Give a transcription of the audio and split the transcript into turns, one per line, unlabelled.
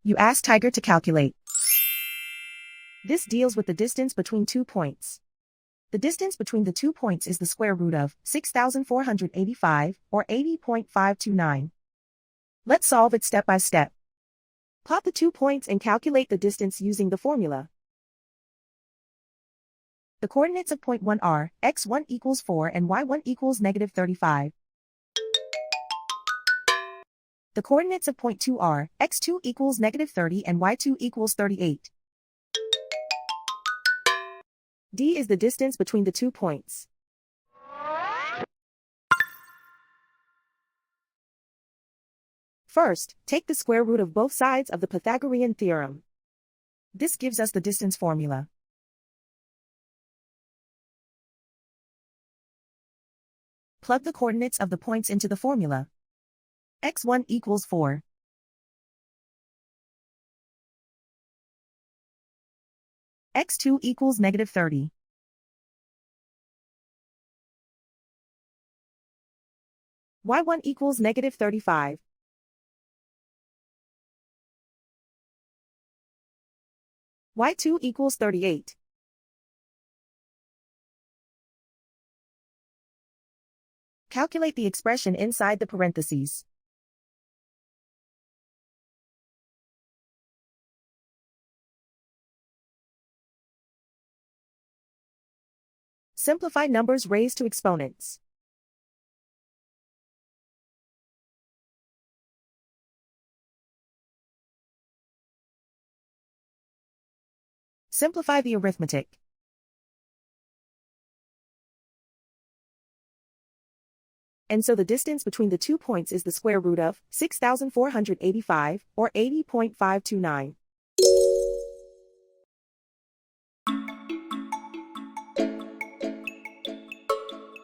You ask Tiger to calculate. This deals with the distance between 2 points. The distance between the 2 points is the square root of 6,485, or 80.529. Let's solve it step by step. Plot the 2 points and calculate the distance using the formula. The coordinates of point 1 are x1 equals 4 and y1 equals negative 35. The coordinates of point 2 are x2 equals negative 30 and y2 equals 38. D is the distance between the 2 points. First, take the square root of both sides of the Pythagorean theorem. This gives us the distance formula. Plug the coordinates of the points into the formula. x1 equals 4. x2 equals negative 30. y1 equals negative 35. y2 equals 38. Calculate the expression inside the parentheses. Simplify numbers raised to exponents. Simplify the arithmetic. And so the distance between the 2 points is the square root of 6,485, or 80.529.